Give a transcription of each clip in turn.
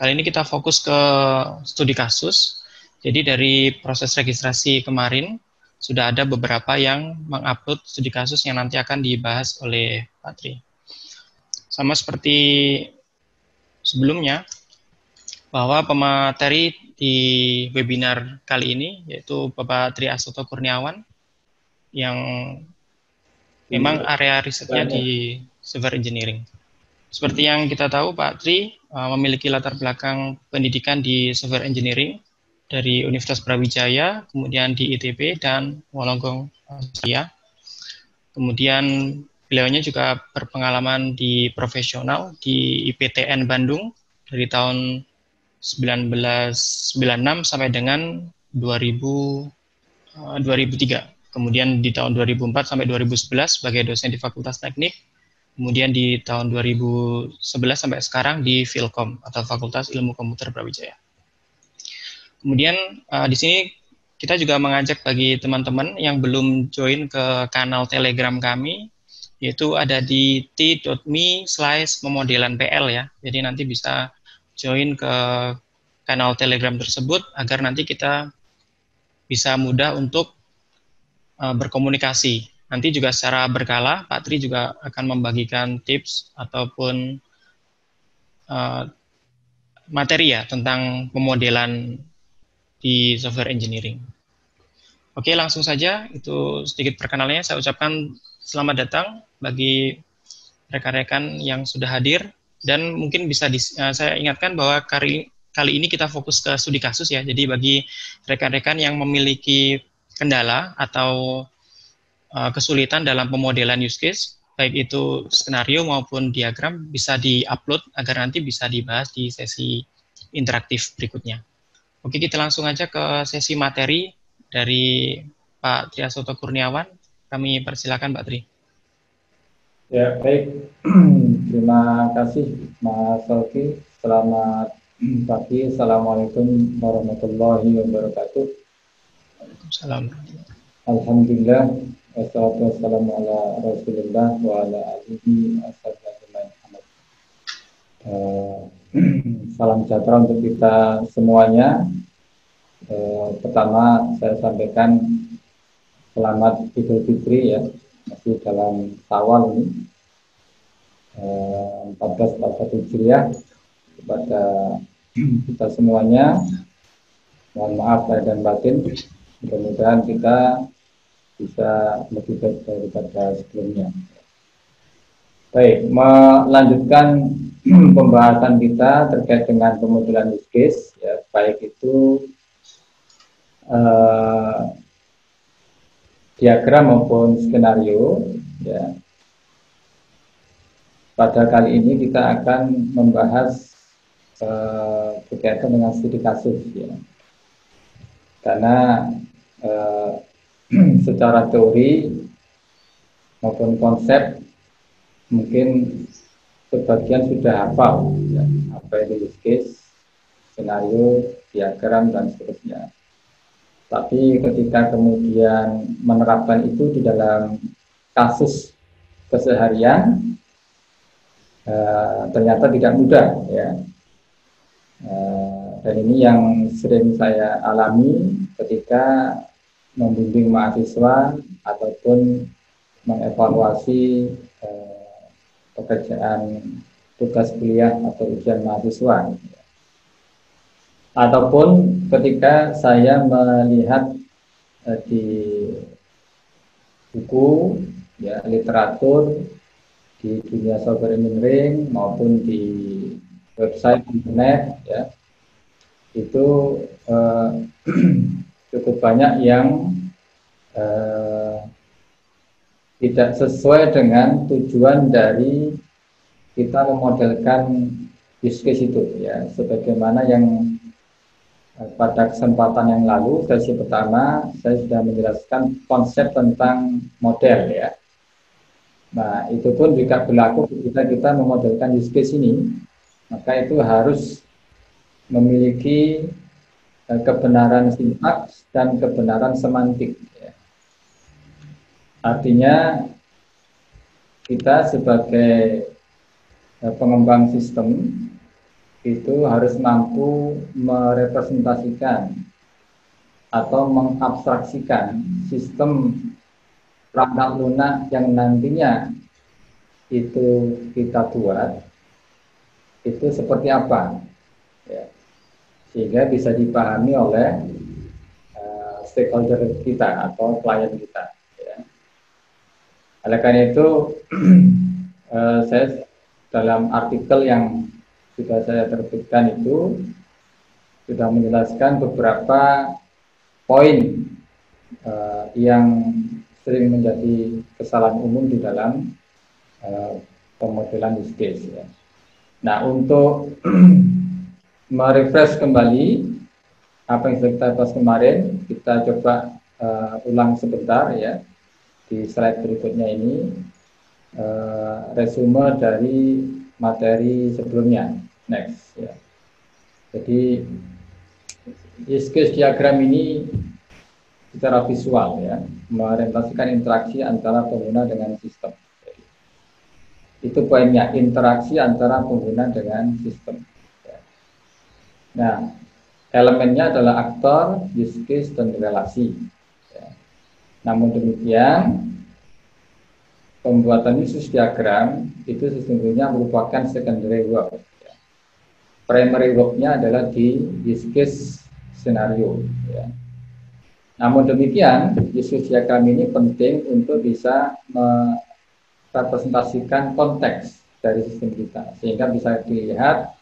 Kali ini kita fokus ke studi kasus. Jadi dari proses registrasi kemarin, sudah ada beberapa yang mengupload studi kasus yang nanti akan dibahas oleh Pak Tri. Sama seperti sebelumnya, bahwa pemateri di webinar kali ini, yaitu Bapak Tri Astuto Kurniawan, yang memang area risetnya di software engineering. Seperti yang kita tahu, Pak Tri memiliki latar belakang pendidikan di software engineering dari Universitas Brawijaya, kemudian di ITB dan Wollongong, Australia. Kemudian beliaunya juga berpengalaman di profesional di IPTN Bandung dari tahun 1996 sampai dengan 2003. Kemudian di tahun 2004 sampai 2011 sebagai dosen di Fakultas Teknik. Kemudian di tahun 2011 sampai sekarang di Filkom atau Fakultas Ilmu Komputer Brawijaya. Kemudian di sini kita juga mengajak bagi teman-teman yang belum join ke kanal Telegram kami, yaitu ada di t.me/pemodelan.pl ya. Jadi nanti bisa join ke kanal Telegram tersebut agar nanti kita bisa mudah untuk berkomunikasi. Nanti juga secara berkala, Pak Tri juga akan membagikan tips ataupun materi ya tentang pemodelan di software engineering. Oke, langsung saja, itu sedikit perkenalannya. Saya ucapkan selamat datang bagi rekan-rekan yang sudah hadir, dan mungkin bisa saya ingatkan bahwa kali ini kita fokus ke studi kasus ya, jadi bagi rekan-rekan yang memiliki kendala atau kesulitan dalam pemodelan use case, baik itu skenario maupun diagram, bisa di-upload agar nanti bisa dibahas di sesi interaktif berikutnya. Oke, kita langsung aja ke sesi materi dari Pak Tri Astuto Kurniawan. Kami persilakan Pak Tri. Ya, baik. Terima kasih Mas Selki. Selamat pagi. Assalamualaikum warahmatullahi wabarakatuh. Waalaikumsalam. Alhamdulillah. Wassalatu wassalamu ala Rasulillah wa ala alihi wasallam. Salam sejahtera untuk kita semuanya. Pertama saya sampaikan selamat Idul Fitri ya, masih dalam Syawal ini 1441 Hijriah kepada kita semuanya. Mohon maaf lahir dan batin. Mudah-mudahan kita bisa lebih baik daripada sebelumnya. Baik, melanjutkan pembahasan kita terkait dengan pemodelan use case, ya, baik itu diagram maupun skenario. Ya. Pada kali ini kita akan membahas berkaitan dengan studi kasus, ya. Karena secara teori maupun konsep mungkin sebagian sudah hafal ya, apa itu use case, skenario, diagram dan seterusnya. Tapi ketika kemudian menerapkan itu di dalam kasus keseharian ternyata tidak mudah ya. Dan ini yang sering saya alami ketika membimbing mahasiswa ataupun mengevaluasi pekerjaan tugas kuliah atau ujian mahasiswa, ataupun ketika saya melihat di buku ya, literatur di dunia software engineering maupun di website internet ya, itu cukup banyak yang tidak sesuai dengan tujuan dari kita memodelkan use case itu ya, sebagaimana yang pada kesempatan yang lalu, sesi pertama saya sudah menjelaskan konsep tentang model ya. Nah, itu pun juga berlaku ketika kita memodelkan use case ini, maka itu harus memiliki kebenaran sintaks dan kebenaran semantik ya. Artinya kita sebagai pengembang sistem itu harus mampu merepresentasikan atau mengabstraksikan sistem perangkat lunak yang nantinya itu kita buat itu seperti apa, ya, sehingga bisa dipahami oleh stakeholder kita atau klien kita. Ya. Oleh karena itu, saya dalam artikel yang sudah saya terbitkan itu sudah menjelaskan beberapa poin yang sering menjadi kesalahan umum di dalam pemodelan use case. Ya. Nah, untuk merefresh kembali apa yang sudah kita bahas kemarin, kita coba ulang sebentar ya di slide berikutnya ini, resume dari materi sebelumnya. Next ya. Jadi use case diagram ini secara visual ya, merepresentasikan interaksi antara pengguna dengan sistem. Itu poinnya, interaksi antara pengguna dengan sistem. Nah, elemennya adalah aktor, use case, dan relasi. Namun demikian, pembuatan use diagram itu sesungguhnya merupakan secondary work. Primary work-nya adalah di use case scenario. Namun demikian, use diagram ini penting untuk bisa representasikan konteks dari sistem kita, sehingga bisa dilihat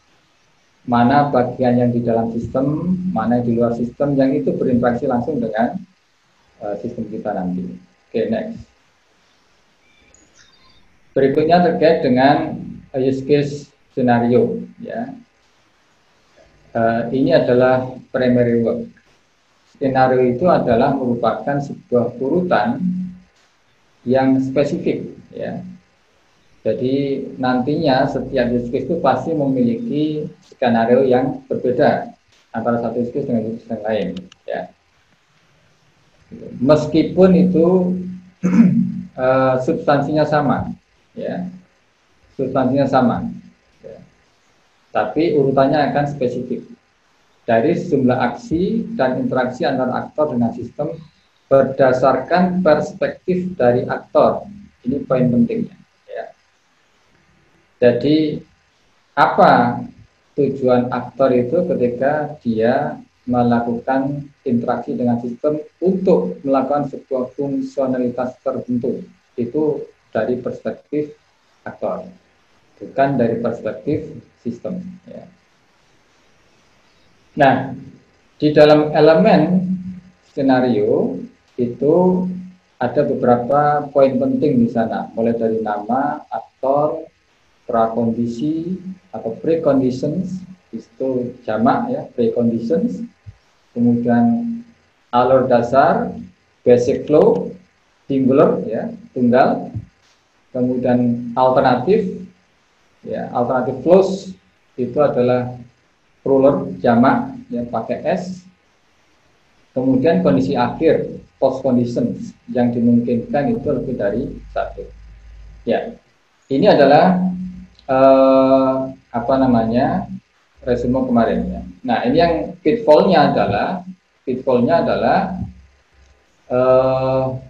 mana bagian yang di dalam sistem, mana yang di luar sistem, yang itu berinteraksi langsung dengan sistem kita nanti. Oke, next. Berikutnya terkait dengan use case scenario. Ya. Ini adalah primary work. Skenario itu adalah merupakan sebuah urutan yang spesifik. Ya. Jadi nantinya setiap use case itu pasti memiliki skenario yang berbeda antara satu use case dengan use case yang lain. Ya. Meskipun itu substansinya sama, ya, substansinya sama, ya. Tapi urutannya akan spesifik dari sejumlah aksi dan interaksi antara aktor dengan sistem berdasarkan perspektif dari aktor. Ini poin pentingnya. Ya. Jadi apa tujuan aktor itu ketika dia melakukan interaksi dengan sistem untuk melakukan sebuah fungsionalitas tertentu, itu dari perspektif aktor, bukan dari perspektif sistem. Ya. Nah, di dalam elemen skenario itu ada beberapa poin penting di sana, mulai dari nama, aktor, prakondisi atau preconditions, itu jamak ya, preconditions, kemudian alur dasar, basic flow, singular ya, tunggal, kemudian alternatif ya, alternative flows itu adalah plural jamak yang pakai S, kemudian kondisi akhir post conditions yang dimungkinkan itu lebih dari satu. Ya, ini adalah resume kemarin ya. Nah, ini yang pitfall-nya adalah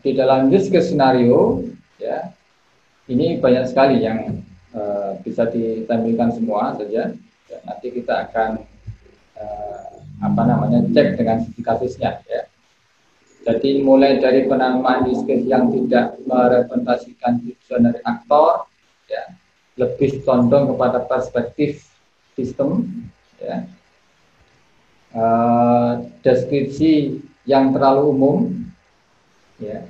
di dalam use case scenario ya, ini banyak sekali yang bisa ditampilkan semua saja. Ya, nanti kita akan cek dengan kasusnya ya. Jadi mulai dari penamaan use case yang tidak merepresentasikan tujuan dari aktor ya, lebih condong kepada perspektif sistem ya. Deskripsi yang terlalu umum ya,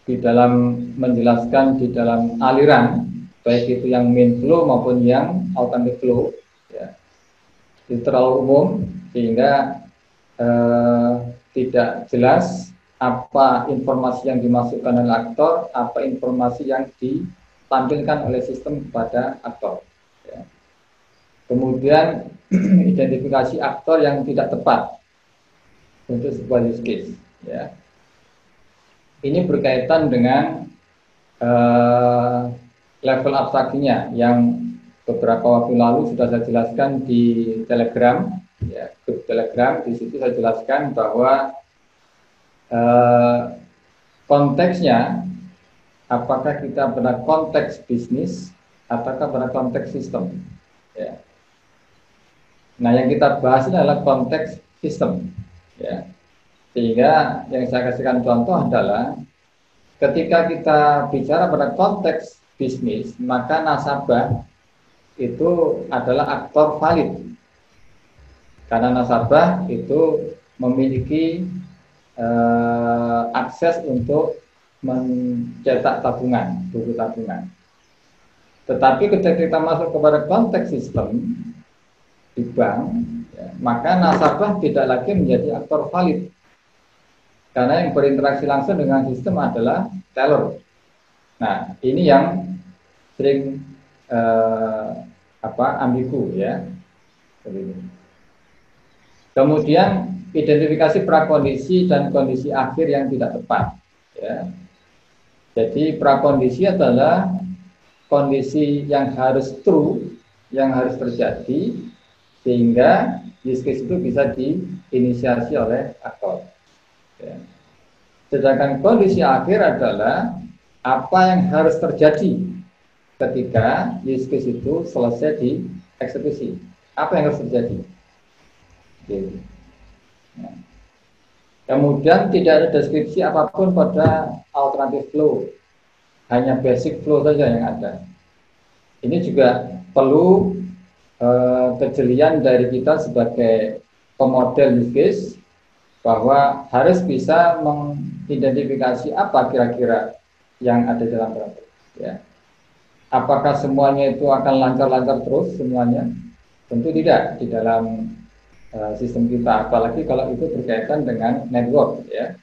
di dalam menjelaskan di dalam aliran baik itu yang main flow maupun yang alternative flow ya, itu terlalu umum sehingga tidak jelas apa informasi yang dimasukkan oleh aktor, apa informasi yang ditampilkan oleh sistem kepada aktor. Ya. Kemudian identifikasi aktor yang tidak tepat untuk sebuah use case. Ya. Ini berkaitan dengan level abstraksinya yang beberapa waktu lalu sudah saya jelaskan di Telegram, ya, grup Telegram. Di situ saya jelaskan bahwa konteksnya apakah kita pada konteks bisnis ataukah pada konteks sistem. Ya. Nah, yang kita bahas ini adalah konteks sistem. Ya. Sehingga yang saya kasihkan contoh adalah ketika kita bicara pada konteks bisnis, maka nasabah itu adalah aktor valid. Karena nasabah itu memiliki akses untuk mencetak tabungan, buku tabungan. Tetapi ketika kita masuk kepada konteks sistem di bank, ya, maka nasabah tidak lagi menjadi aktor valid. Karena yang berinteraksi langsung dengan sistem adalah teller. Nah, ini yang sering ambigu, ya. Kemudian identifikasi prakondisi dan kondisi akhir yang tidak tepat. Ya. Jadi prakondisi adalah kondisi yang harus true, yang harus terjadi, sehingga use case itu bisa diinisiasi oleh aktor. Ya. Sedangkan kondisi akhir adalah apa yang harus terjadi ketika use case itu selesai dieksekusi. Apa yang harus terjadi? Gitu. Nah. Kemudian tidak ada deskripsi apapun pada alternative flow, hanya basic flow saja yang ada. Ini juga perlu kejelian dari kita sebagai pemodel use case, bahwa harus bisa mengidentifikasi apa kira-kira yang ada dalam proyek. Ya. Apakah semuanya itu akan lancar-lancar terus semuanya? Tentu tidak di dalam sistem kita, apalagi kalau itu berkaitan dengan network. Ya.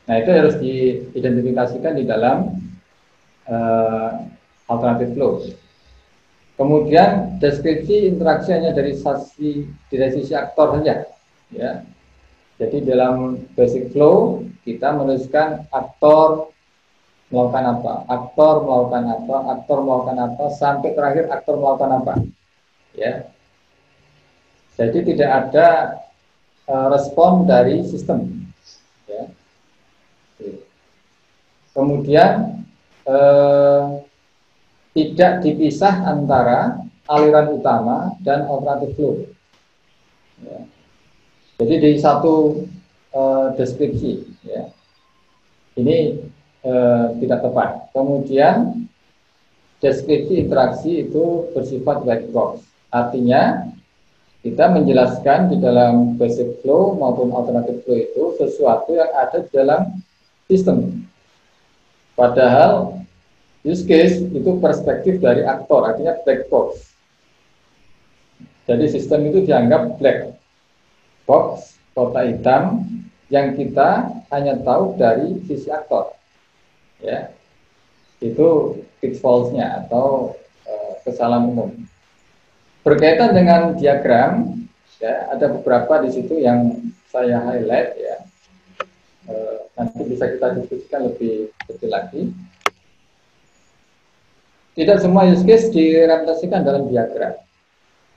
Nah, itu harus diidentifikasikan di dalam alternative flow. Kemudian deskripsi interaksi hanya dari sisi aktor saja. Ya. Jadi dalam basic flow kita menuliskan aktor melakukan apa, aktor melakukan apa, aktor melakukan apa, sampai terakhir aktor melakukan apa. Ya. Jadi tidak ada respon dari sistem. Ya. Kemudian tidak dipisah antara aliran utama dan alternative flow. Ya. Jadi di satu deskripsi, ya, ini tidak tepat. Kemudian deskripsi interaksi itu bersifat white box. Artinya kita menjelaskan di dalam basic flow maupun alternative flow itu sesuatu yang ada di dalam sistem. Padahal use case itu perspektif dari aktor, artinya black box. Jadi sistem itu dianggap black box, kotak hitam yang kita hanya tahu dari sisi aktor. Ya. Itu pitfalls-nya atau kesalahan umum. Berkaitan dengan diagram, ya, ada beberapa di situ yang saya highlight, ya. Nanti bisa kita diskusikan lebih detail lagi. Tidak semua use case direpresentasikan dalam diagram.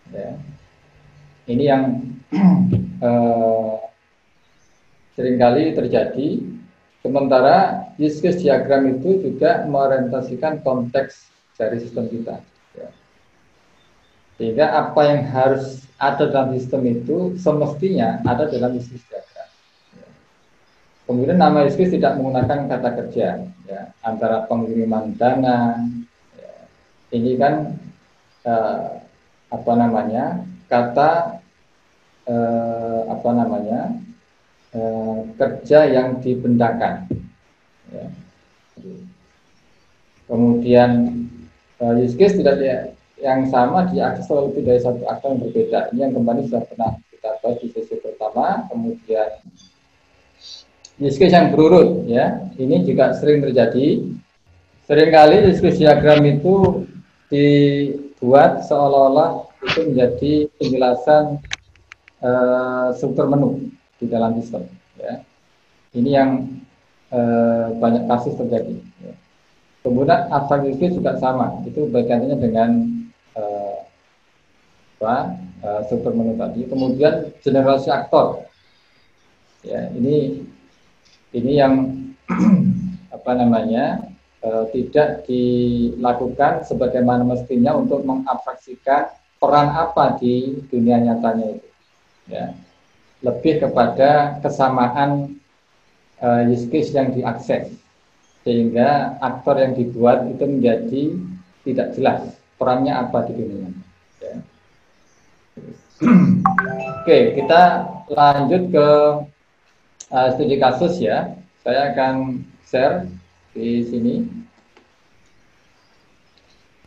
Ya. Ini yang seringkali terjadi. Sementara use case diagram itu juga merepresentasikan konteks dari sistem kita. Ya. Sehingga apa yang harus ada dalam sistem itu semestinya ada dalam use case diagram. Ya. Kemudian nama use case tidak menggunakan kata kerja, ya, antara pengiriman dana. Ya. Ini kan kata kerja yang dibendakan. Ya. Kemudian use case tidak yang sama diakses oleh lebih dari satu aktor yang berbeda. Ini yang kembali sudah pernah kita bahas di sesi pertama. Kemudian use case yang berurut, ya, ini juga sering terjadi. Seringkali use case diagram itu dibuat seolah-olah itu menjadi penjelasan struktur menu di dalam sistem. Ya. Ini yang banyak kasus terjadi. Ya. Kemudian abstrak use case juga sama, itu berkaitannya dengan eh, struktur menu tadi. Kemudian generasi aktor, ya ini yang apa namanya tidak dilakukan sebagaimana mestinya untuk mengabstraksikan peran apa di dunia nyatanya itu, ya lebih kepada kesamaan use case yang diakses, sehingga aktor yang dibuat itu menjadi tidak jelas perannya apa di dunia. Ya. Oke, kita lanjut ke studi kasus ya. Saya akan share di sini.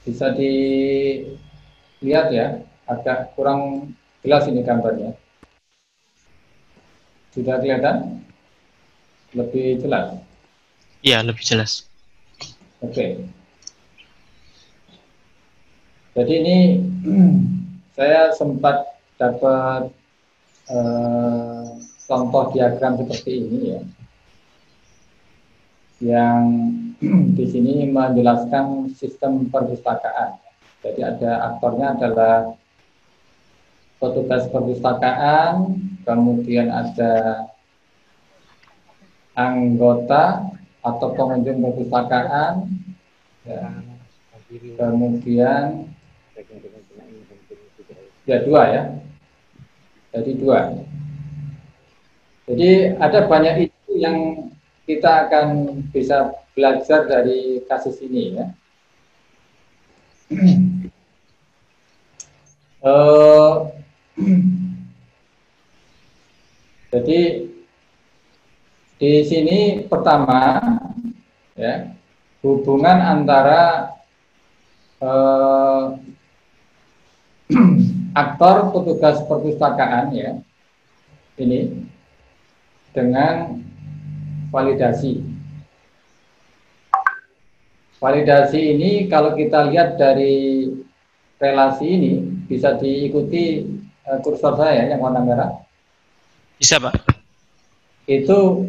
Bisa dilihat ya, agak kurang jelas ini gambarnya. Sudah kelihatan? Lebih jelas? Iya, lebih jelas. Oke. Jadi ini saya sempat dapat contoh diagram seperti ini ya, yang di sini menjelaskan sistem perpustakaan. Jadi ada aktornya adalah petugas perpustakaan, kemudian ada anggota atau pengunjung perpustakaan, ya, kemudian ya dua ya, jadi dua. Jadi ada banyak isu yang kita akan bisa belajar dari kasus ini ya. Jadi di sini pertama ya, hubungan antara aktor petugas perpustakaan ya ini dengan validasi. Validasi ini kalau kita lihat dari relasi ini bisa diikuti kursor saya yang warna merah. Bisa, Pak. Itu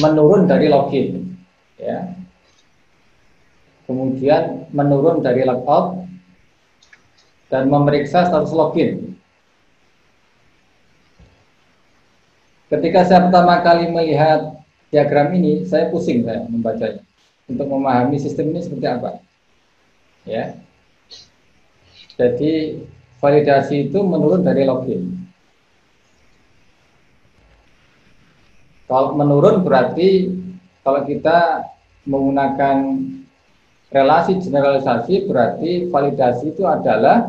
menurun dari login ya. Kemudian menurun dari logout dan memeriksa status login. Ketika saya pertama kali melihat diagram ini, saya pusing saya membacanya untuk memahami sistem ini seperti apa. Ya. Jadi validasi itu menurun dari login. Kalau menurun berarti kalau kita menggunakan relasi generalisasi berarti validasi itu adalah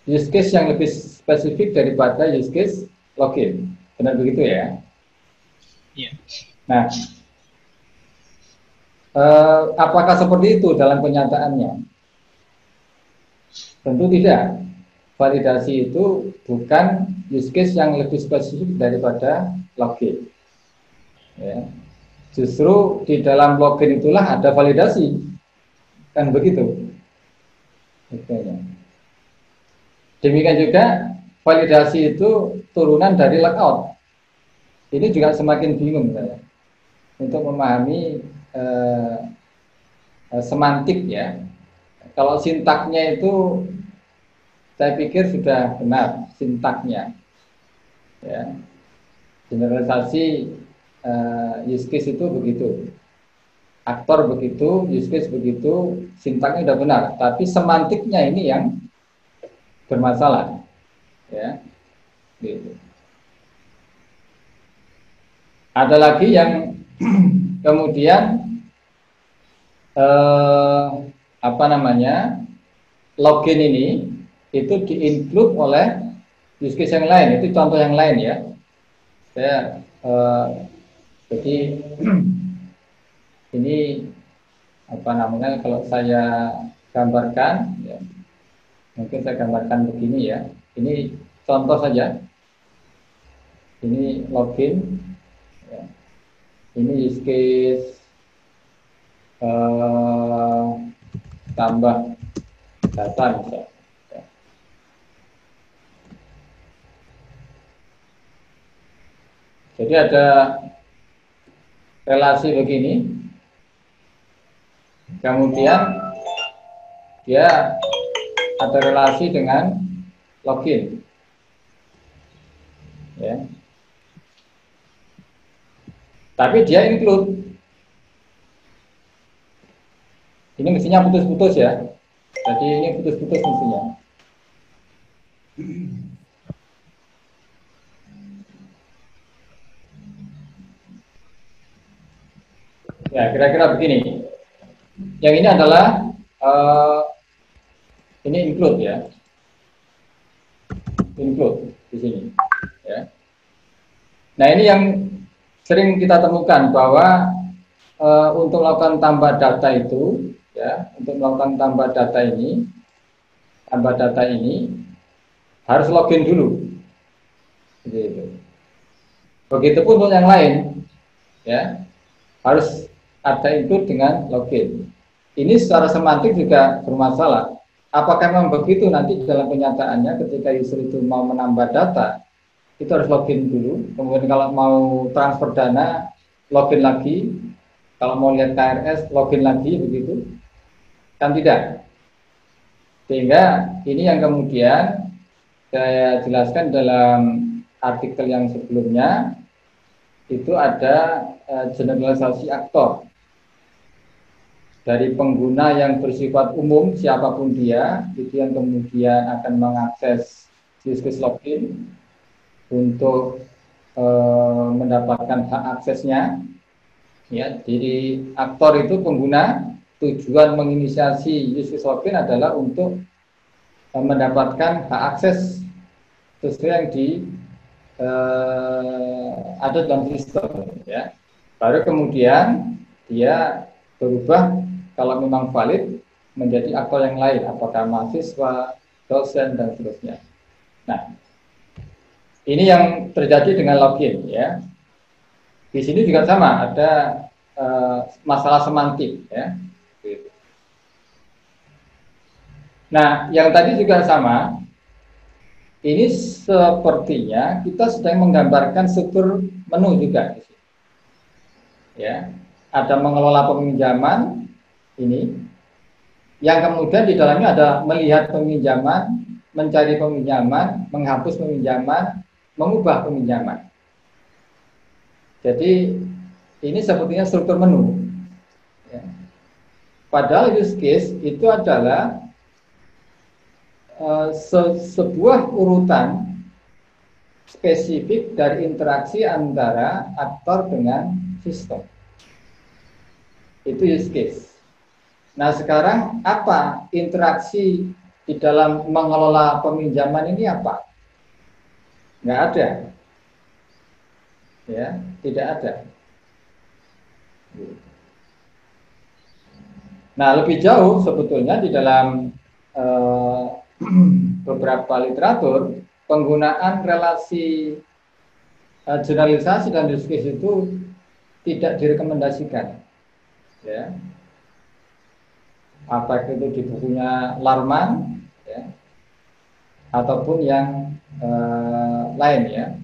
use case yang lebih spesifik daripada use case login. Benar begitu ya? Iya. Nah, apakah seperti itu dalam kenyataannya? Tentu tidak. Validasi itu bukan use case yang lebih spesifik daripada login. Ya. Justru di dalam login itulah ada validasi, kan begitu. Demikian juga validasi itu turunan dari logout. Ini juga semakin bingung saya untuk memahami semantik ya. Kalau sintaknya itu saya pikir sudah benar sintaknya. Ya. Generalisasi use case itu begitu, aktor begitu, use case begitu, sintaknya sudah benar, tapi semantiknya ini yang bermasalah, ya. Gitu. Ada lagi yang kemudian apa namanya login ini itu di-include oleh use case yang lain, itu contoh yang lain ya. Saya jadi ini apa namanya kalau saya gambarkan ya, mungkin saya gambarkan begini ya, ini contoh saja, ini login ya. Ini use case tambah data misalnya ya. Jadi ada relasi begini, kemudian dia ada relasi dengan login, ya. Tapi dia include. Ini mestinya putus-putus ya. Jadi ini putus-putus mestinya. Ya, kira-kira begini. Yang ini adalah ini include ya. Include di sini. Ya. Nah, ini yang sering kita temukan bahwa untuk melakukan tambah data itu, ya, untuk melakukan tambah data ini harus login dulu. Gitu. Begitupun untuk yang lain, ya, harus ada itu dengan login. Ini secara semantik juga bermasalah. Apakah memang begitu nanti dalam kenyataannya ketika user itu mau menambah data, itu harus login dulu. Kemudian kalau mau transfer dana, login lagi. Kalau mau lihat KRS, login lagi, begitu. Kan tidak. Sehingga ini yang kemudian saya jelaskan dalam artikel yang sebelumnya, itu ada generalisasi aktor. Dari pengguna yang bersifat umum, siapapun dia, itu yang kemudian akan mengakses use case login untuk mendapatkan hak aksesnya. Ya, jadi aktor itu pengguna, tujuan menginisiasi use case login adalah untuk mendapatkan hak akses sesuai yang ada dalam sistem. Ya. Baru kemudian dia berubah kalau memang valid menjadi aktor yang lain, apakah mahasiswa, dosen, dan seterusnya. Nah, ini yang terjadi dengan login, ya. Di sini juga sama, ada masalah semantik, ya. Nah, yang tadi juga sama. Ini sepertinya kita sedang menggambarkan struktur menu juga, ya. Ada mengelola peminjaman ini, yang kemudian di dalamnya ada melihat peminjaman, mencari peminjaman, menghapus peminjaman, mengubah peminjaman. Jadi ini sepertinya struktur menu. Ya. Padahal use case itu adalah sebuah urutan spesifik dari interaksi antara aktor dengan sistem. Itu use case. Nah, sekarang apa interaksi di dalam mengelola peminjaman ini apa? Nggak ada. Ya, tidak ada. Nah, lebih jauh sebetulnya di dalam beberapa literatur, penggunaan relasi generalisasi dan use case itu tidak direkomendasikan. Ya. Apa itu di bukunya Larman, ya, ataupun yang lain, ya.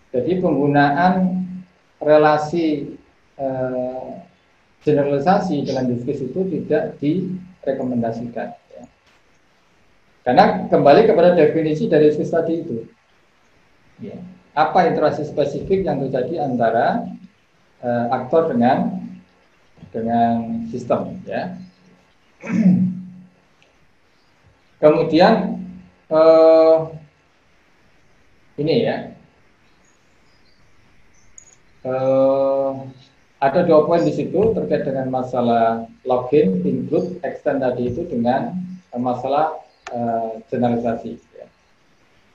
Jadi penggunaan relasi generalisasi dalam use case itu tidak direkomendasikan, ya. Karena kembali kepada definisi dari use case tadi itu, ya. Apa interaksi spesifik yang terjadi antara aktor dengan sistem, ya. Kemudian ini, ya, ada 2 poin di situ terkait dengan masalah login, include, extend tadi itu dengan masalah generalisasi. Ya.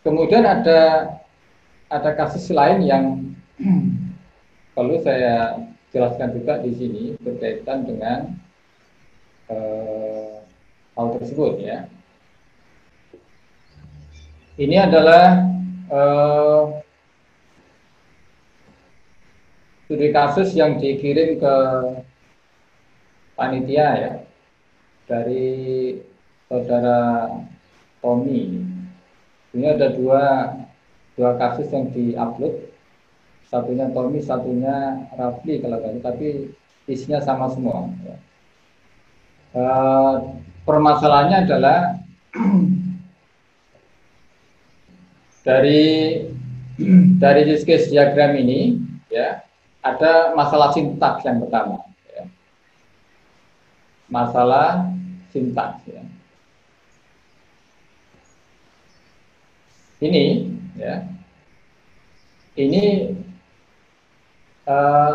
Kemudian ada kasus lain yang perlu saya jelaskan juga di sini berkaitan dengan hal tersebut, ya. Ini adalah studi kasus yang dikirim ke panitia, ya, dari saudara Tommy. Ini ada dua kasus yang diupload. Satunya Tommy, satunya Rafli kalau tadi, tapi isinya sama semua. Ya. permasalahannya adalah dari use case diagram ini, ya, ada masalah sintaks yang pertama, ya. Masalah sintaks, ya. Ini, ya, ini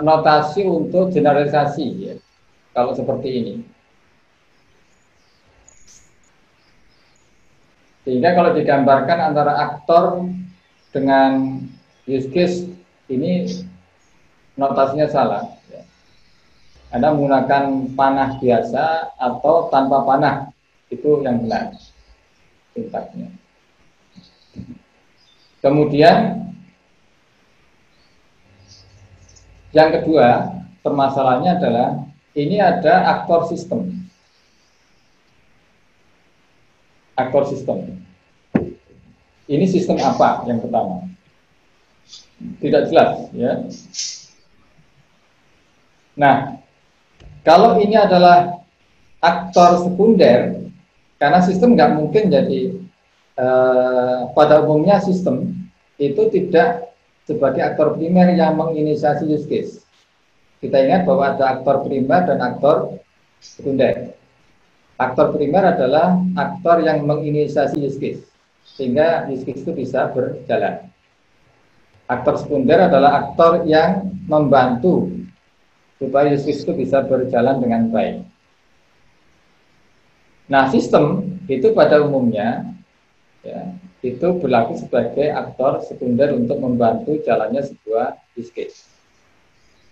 notasi untuk generalisasi, ya, kalau seperti ini. Sehingga kalau digambarkan antara aktor dengan use case, ini notasinya salah, ya. Anda menggunakan panah biasa atau tanpa panah, itu yang benar sintaksnya. Kemudian yang kedua, permasalahannya adalah ini ada aktor sistem. Aktor sistem. Ini sistem apa yang pertama? Tidak jelas, ya. Nah, kalau ini adalah aktor sekunder, karena sistem nggak mungkin jadi pada umumnya sistem itu tidak sebagai aktor primer yang menginisiasi use case. Kita ingat bahwa ada aktor primer dan aktor sekunder. Aktor primer adalah aktor yang menginisiasi use case, sehingga use case itu bisa berjalan. Aktor sekunder adalah aktor yang membantu supaya use case itu bisa berjalan dengan baik. Nah, sistem itu pada umumnya, ya, itu berlaku sebagai aktor sekunder untuk membantu jalannya sebuah use case.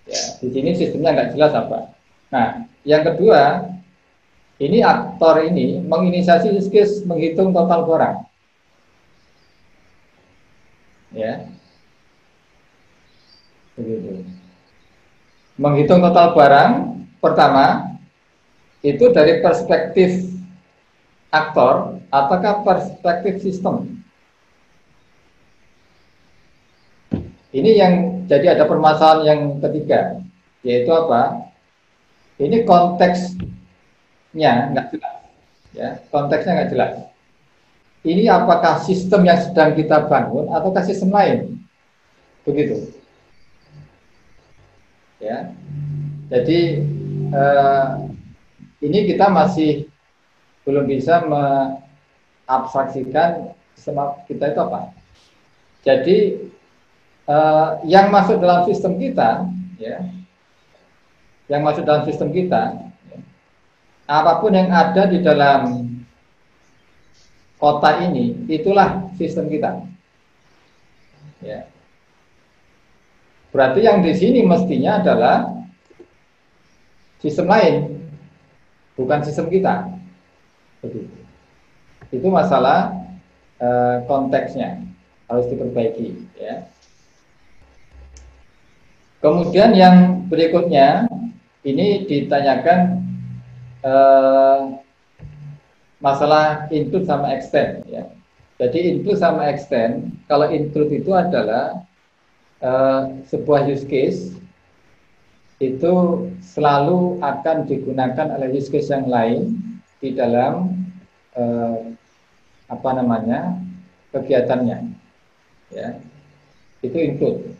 Ya, di sini sistemnya nggak jelas apa. Nah, yang kedua, ini aktor ini menginisiasi use case menghitung total barang. Ya. Begitu. Menghitung total barang pertama itu dari perspektif aktor ataukah perspektif sistem. Ini yang jadi ada permasalahan yang ketiga, yaitu apa? Ini konteksnya nggak jelas, ya, konteksnya nggak jelas. Ini apakah sistem yang sedang kita bangun ataukah sistem lain? Begitu. Ya, jadi ini kita masih belum bisa mengabstraksikan sistem kita itu apa. Jadi yang masuk dalam sistem kita, ya, yang masuk dalam sistem kita, ya, apapun yang ada di dalam kota ini, itulah sistem kita. Ya. Berarti yang di sini mestinya adalah sistem lain, bukan sistem kita. Begitu. Itu masalah konteksnya harus diperbaiki, ya. Kemudian yang berikutnya ini ditanyakan masalah include sama extend, ya. Jadi include sama extend, kalau include itu adalah sebuah use case itu selalu akan digunakan oleh use case yang lain di dalam kegiatannya, ya. Itu include.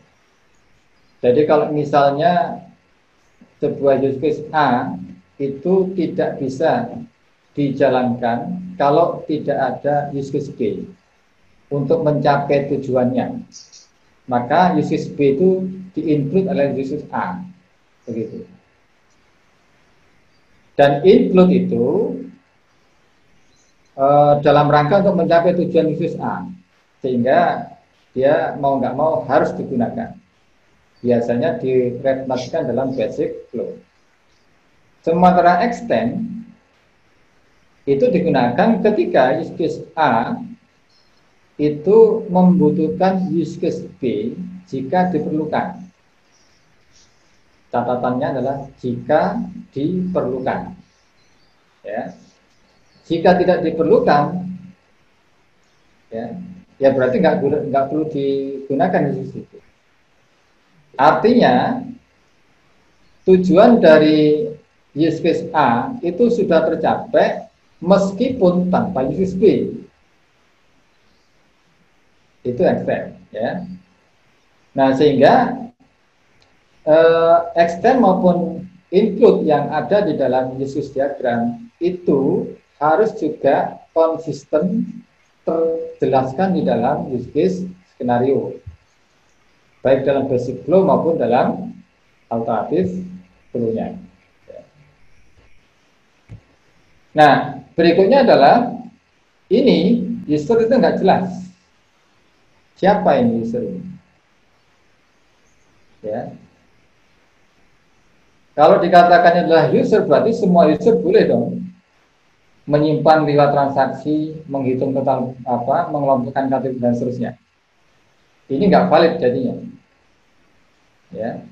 Jadi kalau misalnya sebuah use case A itu tidak bisa dijalankan kalau tidak ada use case B untuk mencapai tujuannya, maka use case B itu di-include oleh use case A, begitu. Dan include itu dalam rangka untuk mencapai tujuan use case A, sehingga dia mau nggak mau harus digunakan. Biasanya direpresentasikan dalam basic flow. Sementara extend itu digunakan ketika use case A itu membutuhkan use case B jika diperlukan. Catatannya adalah jika diperlukan. Ya. Jika tidak diperlukan, ya berarti nggak perlu digunakan use case B. Artinya tujuan dari use case A itu sudah tercapai meskipun tanpa use case B. Itu extend, ya. Nah, sehingga extend maupun include yang ada di dalam use case diagram itu harus juga konsisten terjelaskan di dalam use case skenario, baik dalam basic flow maupun dalam alternatif flow-nya. Nah, berikutnya adalah ini user itu nggak jelas. Siapa ini user ini? Ya. Kalau dikatakan adalah user, berarti semua user boleh dong menyimpan riwayat transaksi, menghitung total mengelompokkan kategori dan seterusnya. Ini nggak valid jadinya. Ya.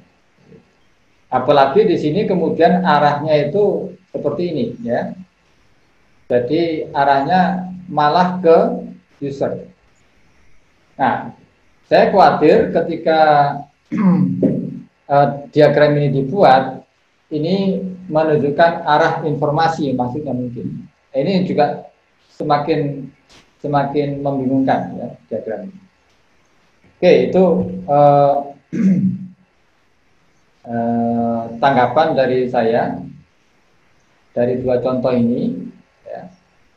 Apalagi di sini kemudian arahnya itu seperti ini, ya. Jadi arahnya malah ke user. Nah, saya khawatir ketika diagram ini dibuat, ini menunjukkan arah informasi maksudnya mungkin. Ini juga semakin membingungkan, ya, diagram ini. Oke, itu tanggapan dari saya dari dua contoh ini, ya.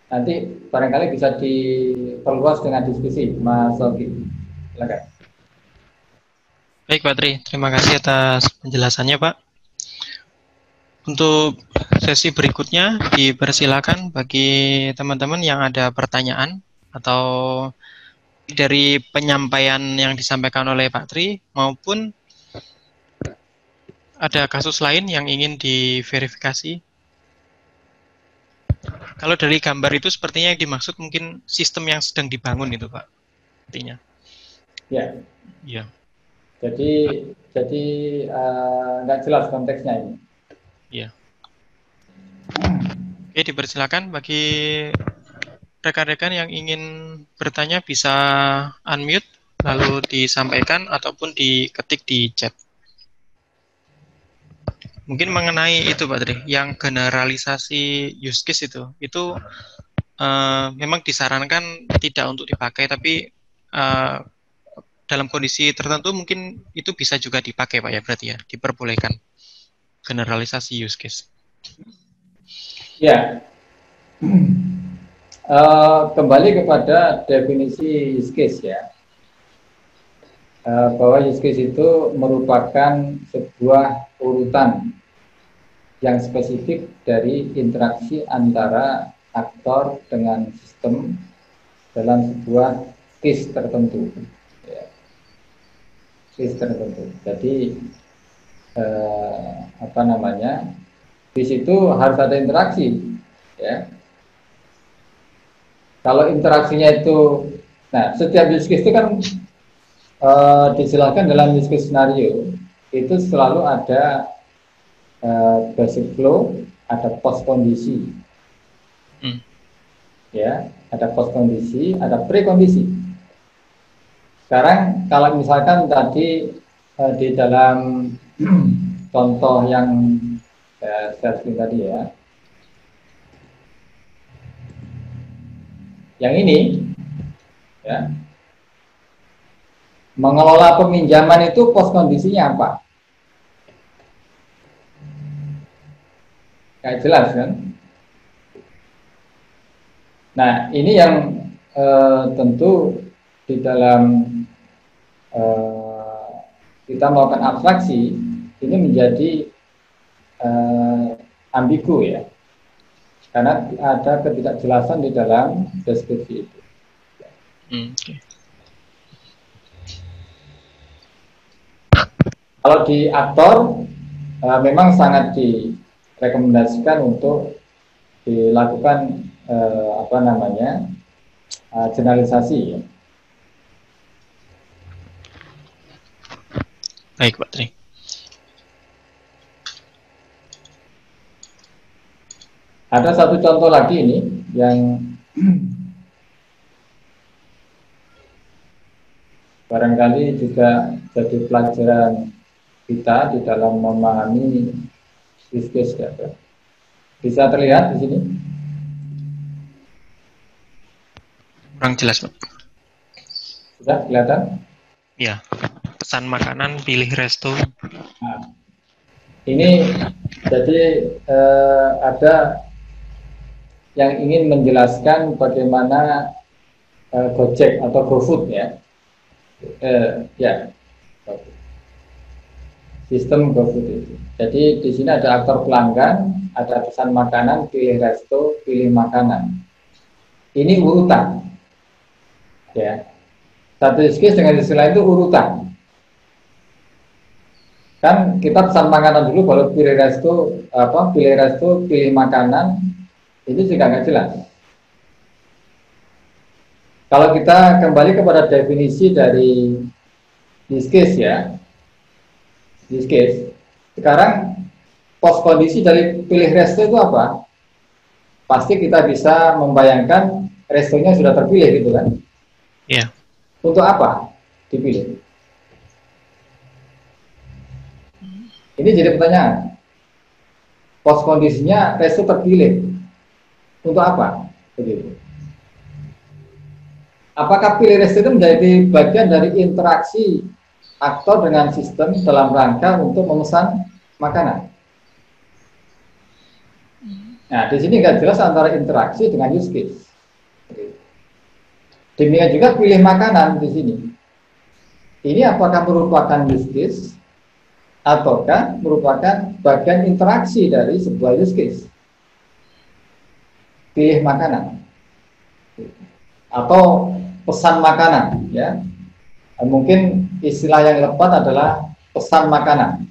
Nanti barangkali bisa diperluas dengan diskusi, Mas Sogi. Silakan. Baik, Pak Tri. Terima kasih atas penjelasannya, Pak. Untuk sesi berikutnya, dipersilakan bagi teman-teman yang ada pertanyaan atau dari penyampaian yang disampaikan oleh Pak Tri maupun ada kasus lain yang ingin diverifikasi. Kalau dari gambar itu sepertinya yang dimaksud mungkin sistem yang sedang dibangun itu, Pak. Artinya. Ya. Ya. Jadi nggak jelas konteksnya ini. Iya. Oke, dipersilakan bagi rekan-rekan yang ingin bertanya bisa unmute lalu disampaikan ataupun diketik di chat. Mungkin mengenai itu, Pak Tri, yang generalisasi use case itu memang disarankan tidak untuk dipakai, tapi dalam kondisi tertentu mungkin itu bisa juga dipakai, Pak, ya, berarti ya, diperbolehkan generalisasi use case. Ya, kembali kepada definisi use case, ya, bahwa use case itu merupakan sebuah urutan yang spesifik dari interaksi antara aktor dengan sistem dalam sebuah case tertentu, ya. Case tertentu. Jadi di situ harus ada interaksi, ya. Kalau interaksinya itu, nah, setiap use case itu kan disilakan dalam use case scenario itu selalu ada basic flow, ada post kondisi, ya, ada post kondisi, ada pre kondisi. Sekarang kalau misalkan tadi di dalam contoh yang saya screen tadi, ya, yang ini, ya, mengelola peminjaman itu post kondisinya apa? Kayak jelas kan? Nah, ini yang tentu di dalam kita melakukan abstraksi ini menjadi ambigu, ya, karena ada ketidakjelasan di dalam deskripsi itu. Okay. Kalau di aktor memang sangat direkomendasikan untuk dilakukan generalisasi, ya. Baik, Pak Tri. Ada satu contoh lagi ini yang barangkali juga jadi pelajaran kita di dalam memahami use case data. Bisa terlihat di sini? Kurang jelas, Pak. Sudah kelihatan? Ya, pesan makanan pilih resto. Nah, ini jadi ada yang ingin menjelaskan bagaimana Gojek atau GoFood ya, ya sistem GoFood itu. Jadi di sini ada aktor pelanggan, ada pesan makanan, pilih resto, pilih makanan. Ini urutan, ya. Satu use case dengan use case lain itu urutan. Kan kita pesan makanan dulu, baru pilih resto, pilih makanan, itu juga nggak jelas. Kalau kita kembali kepada definisi dari use case ya, use case. Sekarang post kondisi dari pilih resto itu apa? Pasti kita bisa membayangkan restonya sudah terpilih gitu kan? Iya. Untuk apa dipilih? Ini jadi pertanyaan. Post kondisinya resto terpilih untuk apa? Begitu. Apakah pilih resto itu menjadi bagian dari interaksi aktor dengan sistem dalam rangka untuk memesan makanan? Nah, di sini nggak jelas antara interaksi dengan use case. Demikian juga pilih makanan di sini. Ini apakah merupakan use case ataukah merupakan bagian interaksi dari sebuah use case? Pilih makanan atau pesan makanan, ya. Mungkin istilah yang tepat adalah pesan makanan.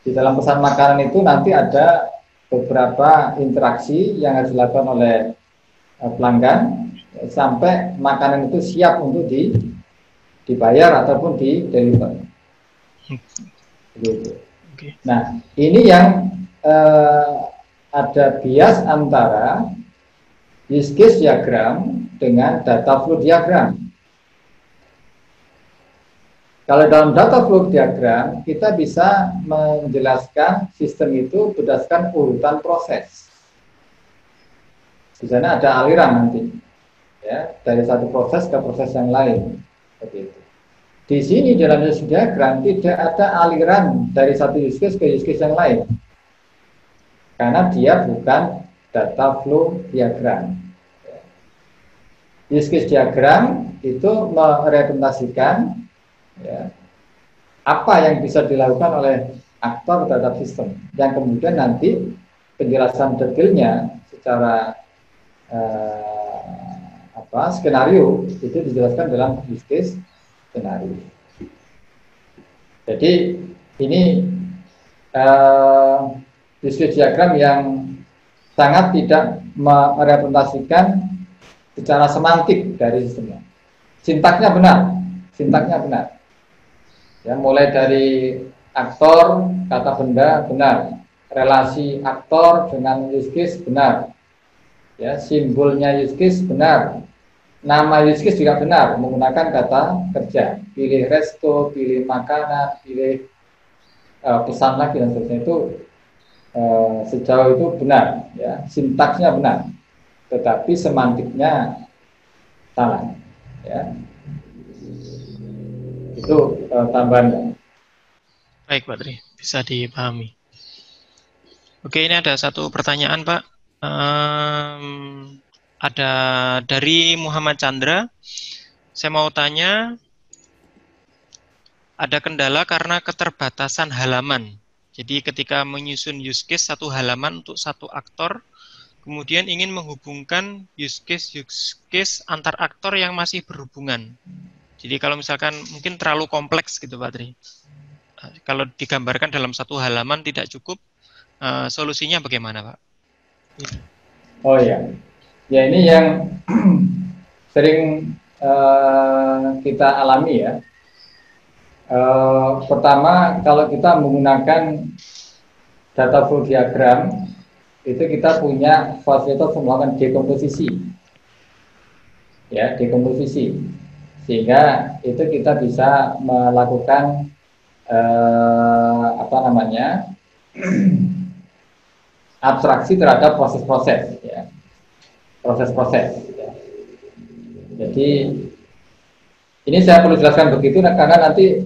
Di dalam pesan makanan itu nanti ada beberapa interaksi yang harus dilakukan oleh pelanggan sampai makanan itu siap untuk dibayar ataupun di deliver. Gitu. Nah, ini yang ada bias antara use case diagram dengan data flow diagram. Kalau dalam data flow diagram, kita bisa menjelaskan sistem itu berdasarkan urutan proses. Di sana ada aliran nanti, ya, dari satu proses ke proses yang lain. Seperti itu. Di sini dalam use case diagram tidak ada aliran dari satu use case ke use case yang lain, karena dia bukan data flow diagram. Use case diagram itu merepresentasikan, ya, apa yang bisa dilakukan oleh aktor terhadap sistem, yang kemudian nanti penjelasan detailnya secara skenario itu dijelaskan dalam use case skenario. Jadi ini use case diagram yang sangat tidak merepresentasikan secara semantik dari sistemnya. Sintaksnya benar. Ya, mulai dari aktor, kata benda benar, relasi aktor dengan use case benar, ya, simbolnya use case benar, nama use case juga benar menggunakan kata kerja, pilih resto, pilih makanan, pilih pesan lagi dan seterusnya itu sejauh itu benar, ya, sintaksnya benar, tetapi semantiknya salah, ya. Itu tambahan. Baik, Pak Tri, bisa dipahami. Oke, ini ada satu pertanyaan, Pak. Ada dari Muhammad Chandra. Saya mau tanya, ada kendala karena keterbatasan halaman. Jadi ketika menyusun use case satu halaman untuk satu aktor, kemudian ingin menghubungkan use case antar aktor yang masih berhubungan. Jadi kalau misalkan mungkin terlalu kompleks gitu, Pak Tri. Kalau digambarkan dalam satu halaman tidak cukup, solusinya bagaimana, Pak? Oh ya, ya ini yang sering kita alami ya. Pertama, kalau kita menggunakan data flow diagram, itu kita punya fasilitas melakukan dekomposisi, ya, dekomposisi. Sehingga itu kita bisa melakukan abstraksi terhadap proses-proses, ya, proses-proses. Ya. Jadi ini saya perlu jelaskan begitu karena nanti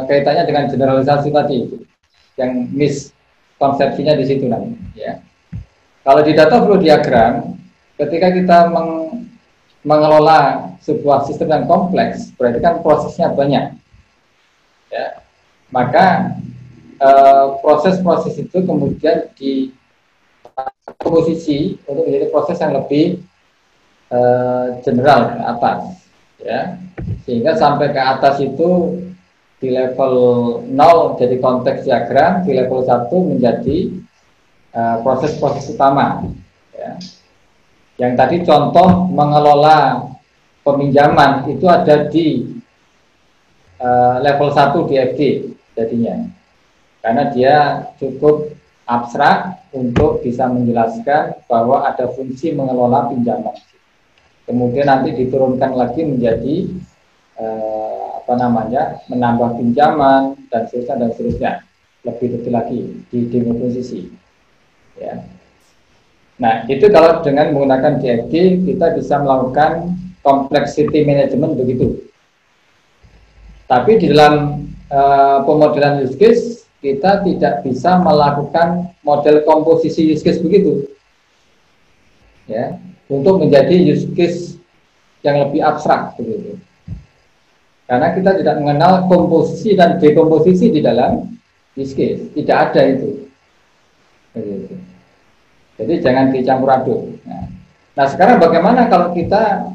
kaitannya dengan generalisasi tadi yang miskonsepsinya di situ nanti. Ya. Kalau di data flow diagram, ketika kita mengelola sebuah sistem yang kompleks, berarti kan prosesnya banyak. Ya. Maka proses-proses itu kemudian dikomposisi untuk menjadi proses yang lebih general ke atas, ya, sehingga sampai ke atas itu di level 0 jadi konteks diagram, di level 1 menjadi proses-proses utama, ya. Yang tadi contoh mengelola peminjaman itu ada di level 1 di FD jadinya, karena dia cukup abstrak untuk bisa menjelaskan bahwa ada fungsi mengelola pinjaman. Kemudian nanti diturunkan lagi menjadi menambah pinjaman dan seterusnya lebih detail lagi di dekomposisi. Ya. Nah, itu kalau dengan menggunakan DFD kita bisa melakukan complexity management begitu. Tapi di dalam pemodelan use case kita tidak bisa melakukan model komposisi use case begitu. Ya, untuk menjadi use case yang lebih abstrak begitu. Karena kita tidak mengenal komposisi dan dekomposisi di dalam use case, tidak ada itu. Begitu. Jadi jangan dicampur aduk. Nah, sekarang bagaimana kalau kita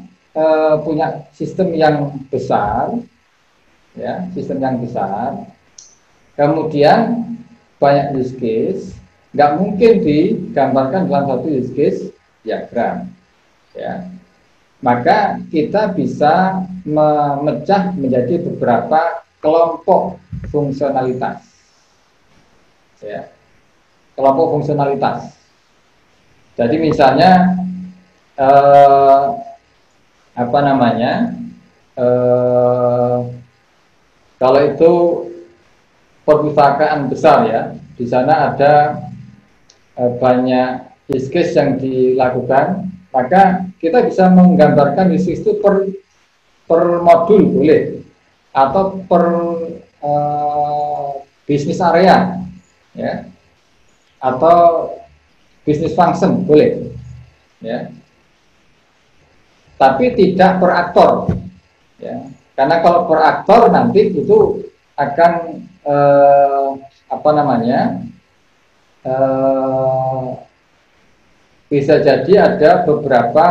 punya sistem yang besar, ya, sistem yang besar, kemudian banyak use case, nggak mungkin digambarkan dalam satu use case diagram, ya. Maka kita bisa memecah menjadi beberapa kelompok fungsionalitas, ya, kelompok fungsionalitas. Jadi misalnya kalau itu perpustakaan besar, ya, di sana ada banyak use case yang dilakukan, maka kita bisa menggambarkan use case itu per modul boleh, atau per bisnis area, ya, atau bisnis function boleh, ya. Tapi tidak per aktor, ya. Karena kalau per aktor nanti itu akan bisa jadi ada beberapa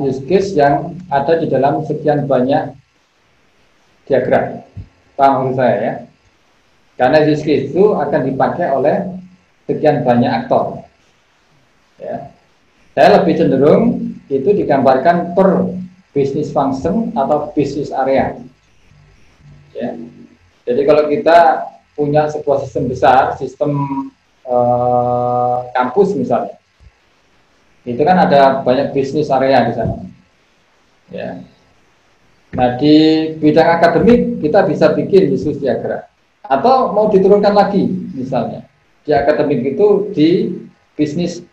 use case yang ada di dalam sekian banyak diagram. Paham maksud saya, ya? Karena use case itu akan dipakai oleh sekian banyak aktor, ya. Saya lebih cenderung itu digambarkan per business function atau business area, ya. Jadi kalau kita punya sebuah sistem besar, sistem kampus misalnya, itu kan ada banyak bisnis area di sana, ya. Nah, di bidang akademik kita bisa bikin use diagram, atau mau diturunkan lagi misalnya di akademik itu di bisnis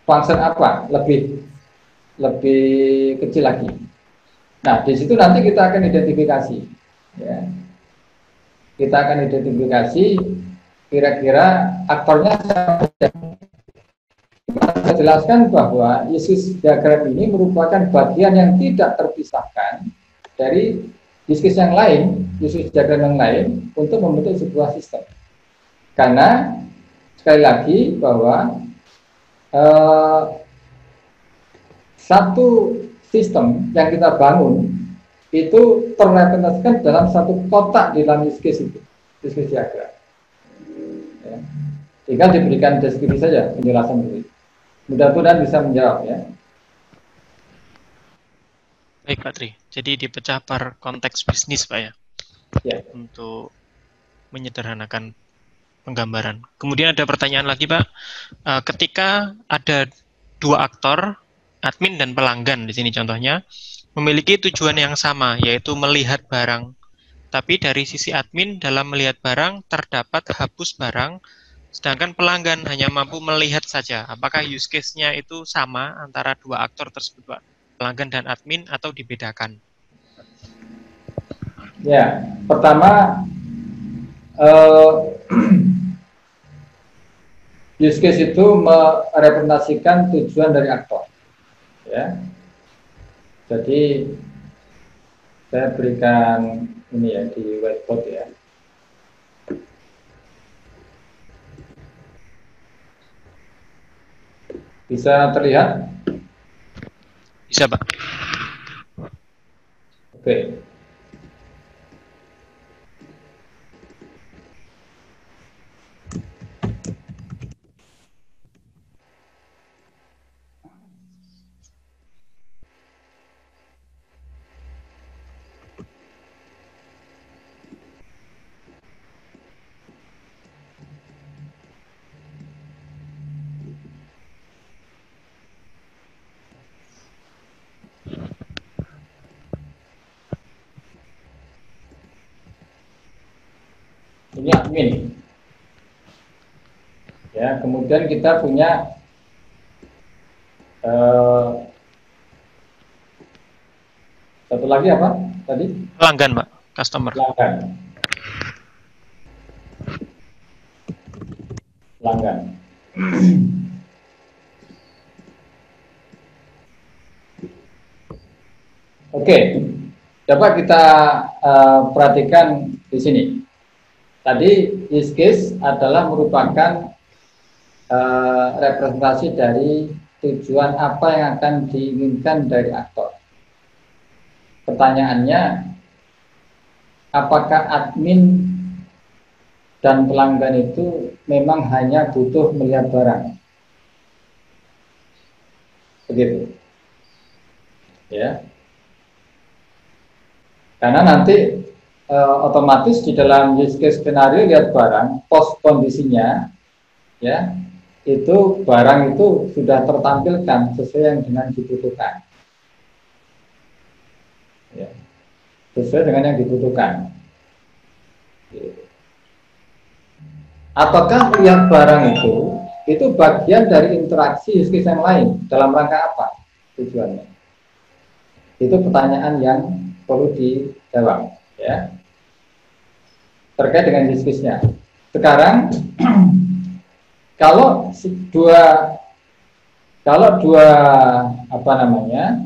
function apa lebih kecil lagi. Nah, di situ nanti kita akan identifikasi, ya. Kita akan identifikasi kira-kira aktornya. Saya jelaskan bahwa use diagram ini merupakan bagian yang tidak terpisahkan dari use case yang lain, use diagram yang lain untuk membentuk sebuah sistem. Karena sekali lagi bahwa satu sistem yang kita bangun itu terrepresentasikan dalam satu kotak di dalam use case itu, use case diagram. Ya. Tinggal diberikan deskripsi saja, penjelasan itu. Mudah-mudahan bisa menjawab, ya. Baik, Pak Tri. Jadi dipecah per konteks bisnis, Pak, ya? Ya. Untuk menyederhanakan penggambaran. Kemudian ada pertanyaan lagi, Pak. Ketika ada dua aktor, admin dan pelanggan di sini contohnya, memiliki tujuan yang sama, yaitu melihat barang. Tapi dari sisi admin dalam melihat barang terdapat hapus barang, sedangkan pelanggan hanya mampu melihat saja. Apakah use case-nya itu sama antara dua aktor tersebut, Pak? pelanggan dan admin atau dibedakan? Ya, pertama use case itu merepresentasikan tujuan dari aktor. Ya, jadi saya berikan ini ya di whiteboard ya. Bisa terlihat? Bisa, Pak. Oke. Ini admin. Ya, kemudian kita punya satu lagi apa tadi? Pelanggan, Pak. Customer. Pelanggan. Pelanggan. Oke, coba kita perhatikan di sini. Tadi use case adalah merupakan representasi dari tujuan apa yang akan diinginkan dari aktor. Pertanyaannya, apakah admin dan pelanggan itu memang hanya butuh melihat barang? Begitu. Ya. Karena nanti otomatis di dalam use case skenario lihat barang, post kondisinya, ya, itu barang itu sudah tertampilkan sesuai yang dengan dibutuhkan. Ya. Sesuai dengan yang dibutuhkan. Ataukah lihat barang itu bagian dari interaksi use case yang lain dalam rangka apa tujuannya? Itu pertanyaan yang perlu dijawab, ya, terkait dengan use case-nya. Sekarang kalau dua apa namanya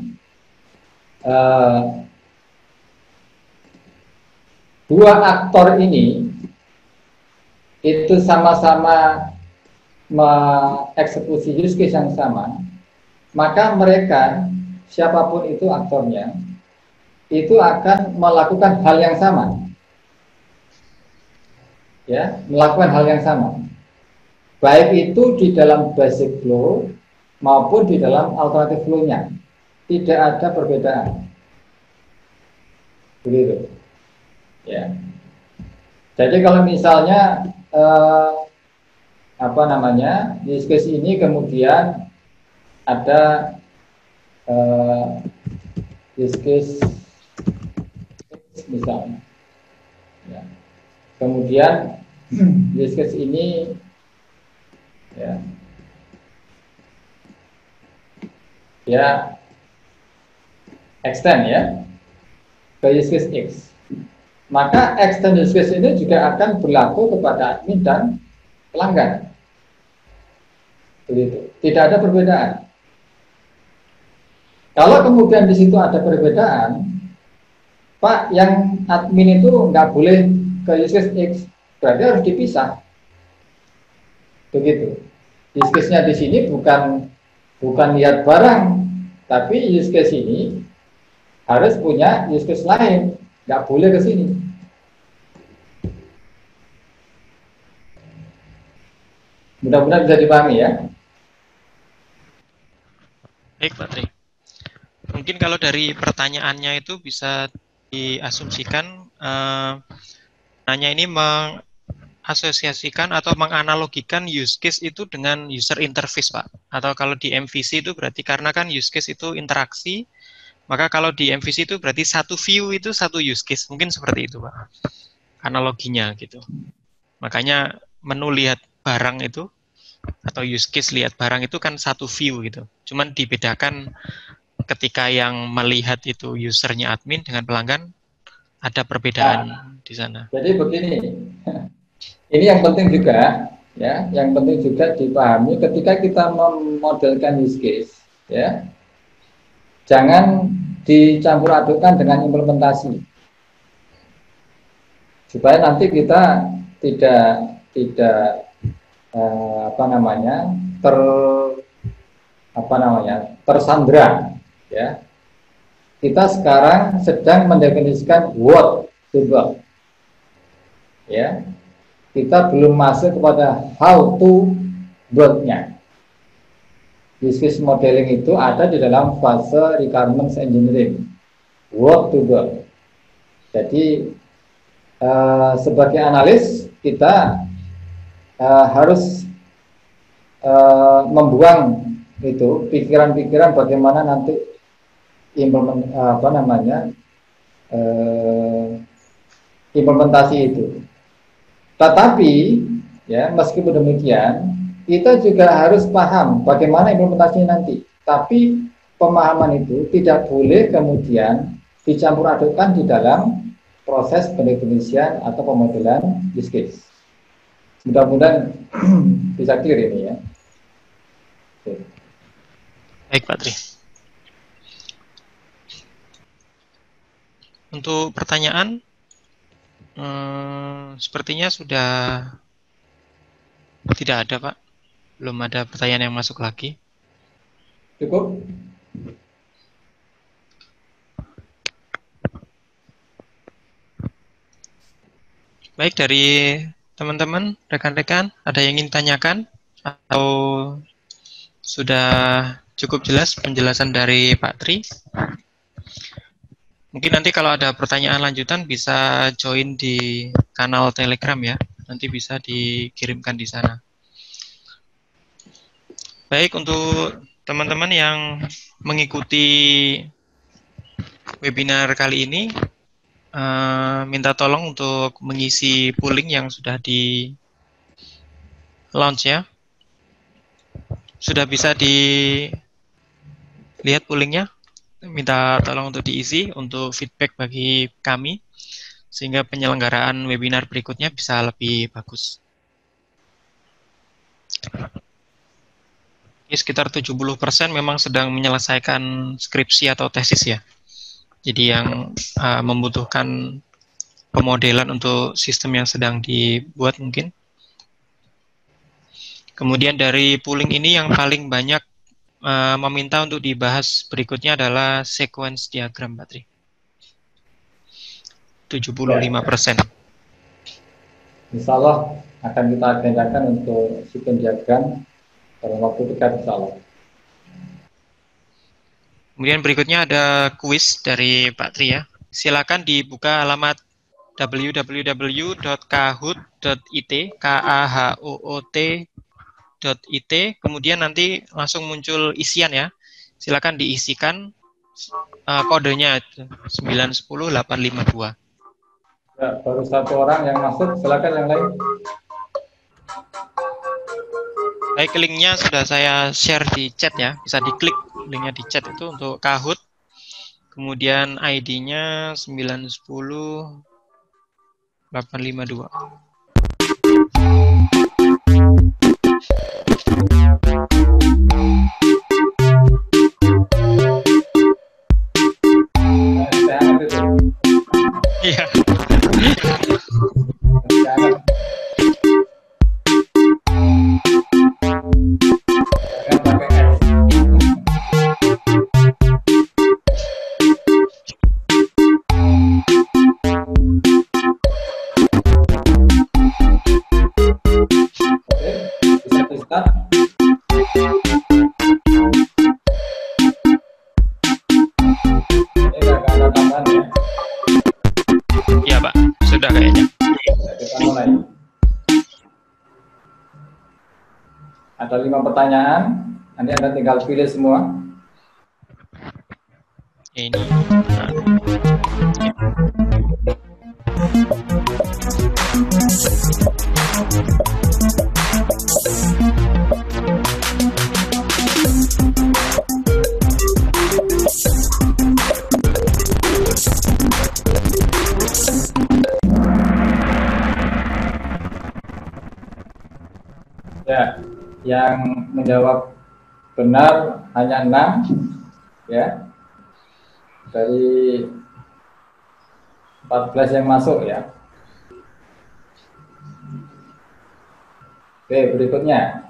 dua aktor ini itu sama-sama mengeksekusi use case yang sama, maka mereka siapapun itu aktornya itu akan melakukan hal yang sama, ya, melakukan hal yang sama, baik itu di dalam basic flow maupun di dalam alternative flow-nya, tidak ada perbedaan, begitu, ya. Jadi kalau misalnya apa namanya use case ini kemudian ada use case misalnya, ya. Kemudian use case ini, ya, extend ya ke use case X, maka extend use case ini juga akan berlaku kepada admin dan pelanggan, begitu. Tidak ada perbedaan. Kalau kemudian di situ ada perbedaan, Pak, yang admin itu nggak boleh ke use case X, berarti harus dipisah, begitu. Use case-nya di sini bukan lihat barang, tapi use case ini harus punya use case lain, nggak boleh ke sini. Mudah-mudahan bisa dipahami ya. Baik, Pak Tri. Mungkin kalau dari pertanyaannya itu bisa diasumsikan nanya ini mengasosiasikan atau menganalogikan use case itu dengan user interface, Pak. Atau kalau di MVC itu berarti karena kan use case itu interaksi, maka kalau di MVC itu berarti satu view itu satu use case. Mungkin seperti itu, Pak. Analoginya gitu. Makanya menu lihat barang itu atau use case lihat barang itu kan satu view gitu. Cuman dibedakan ketika yang melihat itu usernya admin dengan pelanggan ada perbedaan di sana. Jadi begini, ini yang penting juga, ya, yang penting juga dipahami ketika kita memodelkan use case, ya, jangan dicampur adukkan dengan implementasi, supaya nanti kita tidak tersandra, ya. Kita sekarang sedang mendefinisikan what to build, ya. Kita belum masuk kepada how to build-nya. Use case modeling itu ada di dalam fase requirements engineering, what to build. Jadi sebagai analis kita harus membuang itu pikiran-pikiran bagaimana nanti implementasi itu. Tetapi ya, meskipun demikian kita juga harus paham bagaimana implementasinya nanti. Tapi pemahaman itu tidak boleh kemudian dicampur adukkan di dalam proses pendefinisian atau pemodelan use case. Mudah-mudahan bisa clear ini ya. Oke. Baik, Pak Tri. Untuk pertanyaan, sepertinya sudah tidak ada, Pak. Belum ada pertanyaan yang masuk lagi. Cukup? Baik, dari teman-teman, rekan-rekan, ada yang ingin tanyakan? Atau sudah cukup jelas penjelasan dari Pak Tri? Mungkin nanti kalau ada pertanyaan lanjutan bisa join di kanal Telegram ya. Nanti bisa dikirimkan di sana. Baik, untuk teman-teman yang mengikuti webinar kali ini, minta tolong untuk mengisi polling yang sudah di launch ya. Sudah bisa dilihat pollingnya. Minta tolong untuk diisi untuk feedback bagi kami sehingga penyelenggaraan webinar berikutnya bisa lebih bagus. Ini sekitar 70% memang sedang menyelesaikan skripsi atau tesis ya. Jadi yang membutuhkan pemodelan untuk sistem yang sedang dibuat mungkin. Kemudian dari polling ini yang paling banyak meminta untuk dibahas berikutnya adalah sequence diagram, Pak Tri. 75%. Insya Allah akan kita agendakan untuk sequence diagram dalam waktu dekat, insya Allah. Kemudian berikutnya ada kuis dari Pak Tri ya. Silakan dibuka alamat www.kahoot.it, kahoot.it, kemudian nanti langsung muncul isian ya. Silakan diisikan kodenya 910852. Ya, baru satu orang yang masuk, silakan yang lain. Baik, linknya sudah saya share di chat ya. Bisa diklik linknya di chat itu untuk Kahoot. Kemudian ID-nya 910852. Iya. Iya, Pak. Sudah kayaknya. Kita mulai. Ada 5 pertanyaan. Nanti Anda tinggal pilih semua. Ini. Yang menjawab benar hanya 6 ya. Dari 14 yang masuk ya. Oke, berikutnya.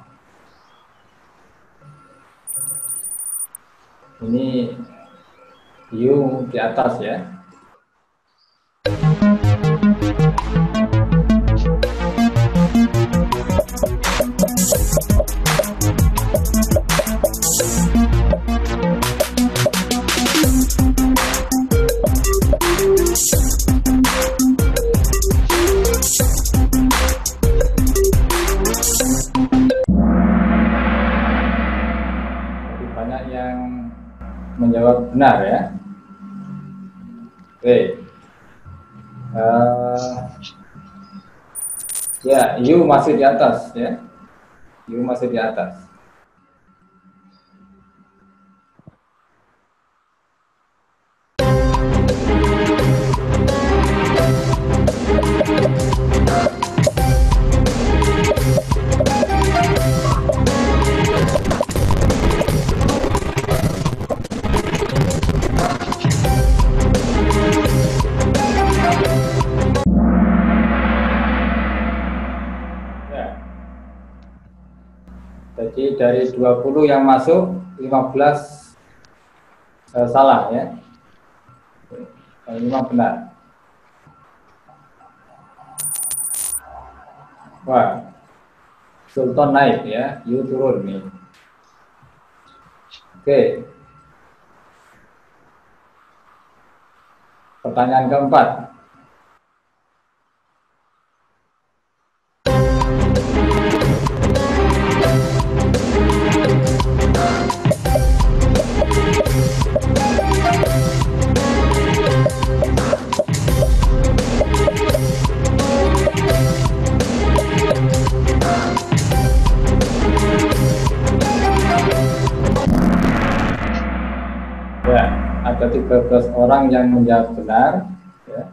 Ini view di atas ya. Banyak yang menjawab benar ya. Oke. Ya, U masih di atas ya. U masih di atas. Jadi dari 20 yang masuk 15 salah ya. 5 benar. Wah, Sultan naik ya, U turun nih. Oke. Pertanyaan keempat. Ya, ada 13 orang yang menjawab benar ya.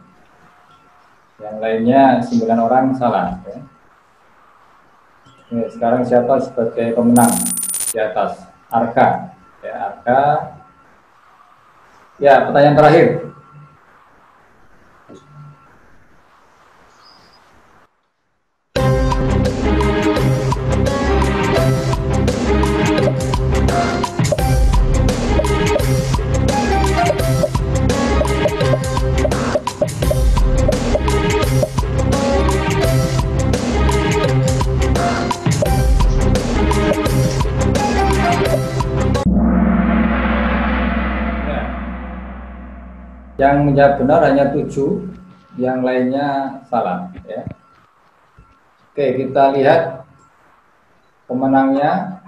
Yang lainnya 9 orang salah ya. Ini sekarang siapa sebagai pemenang di atas? Arka ya, Arka. Ya, pertanyaan terakhir. Yang menjawab benar hanya 7, yang lainnya salah ya. Oke, kita lihat pemenangnya.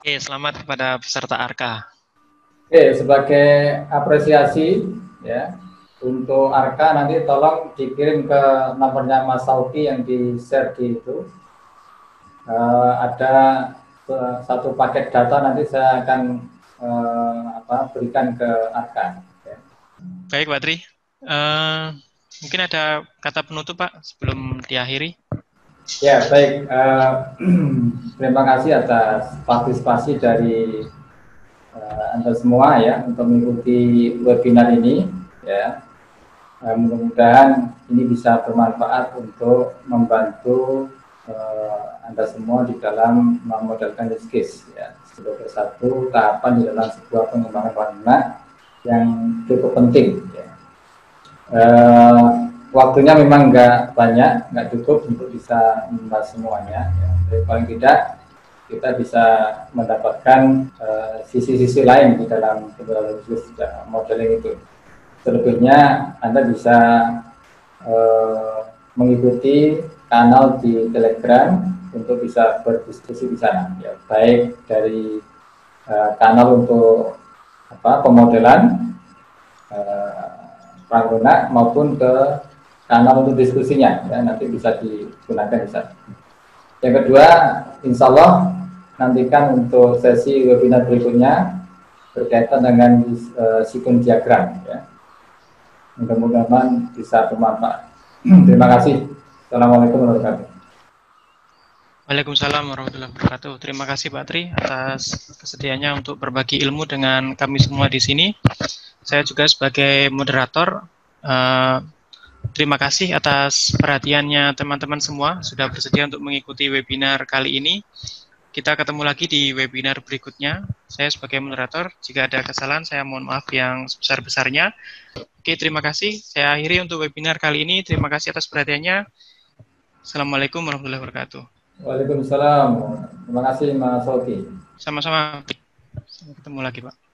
Oke, selamat kepada peserta Arka. Oke, sebagai apresiasi ya untuk Arka, nanti tolong dikirim ke nomornya Mas Sauki yang di-share di itu. Ada satu paket data, nanti saya akan berikan ke Arka. Ya. Baik, Pak Tri. Mungkin ada kata penutup, Pak, sebelum diakhiri. Ya, baik. Terima kasih atas partisipasi dari Anda semua ya untuk mengikuti webinar ini ya. Mudah-mudahan ini bisa bermanfaat untuk membantu Anda semua di dalam memodelkan use case ya, sebagai satu tahapan di dalam sebuah pengembangan warna yang cukup penting ya. Waktunya memang nggak banyak, nggak cukup untuk bisa membahas semuanya ya. Tapi paling tidak kita bisa mendapatkan sisi-sisi lain di dalam modeling itu. Selebihnya Anda bisa mengikuti kanal di Telegram untuk bisa berdiskusi di sana, ya, baik dari kanal untuk pemodelan pragguna maupun ke kanal untuk diskusinya, ya, nanti bisa digunakan di sana. Yang kedua, insya Allah nantikan untuk sesi webinar berikutnya berkaitan dengan sequence diagram, ya. Mudah-mudahan bisa bermanfaat. Terima kasih. Assalamualaikum warahmatullahi wabarakatuh. Waalaikumsalam warahmatullahi wabarakatuh. Terima kasih Pak Tri atas kesediaannya untuk berbagi ilmu dengan kami semua di sini. Saya juga sebagai moderator, terima kasih atas perhatiannya teman-teman semua sudah bersedia untuk mengikuti webinar kali ini. Kita ketemu lagi di webinar berikutnya. Saya sebagai moderator, jika ada kesalahan saya mohon maaf yang sebesar-besarnya. Oke, terima kasih. Saya akhiri untuk webinar kali ini. Terima kasih atas perhatiannya. Assalamualaikum warahmatullahi wabarakatuh. Waalaikumsalam. Terima kasih Mas Soki. Sama-sama. Sampai ketemu lagi, Pak.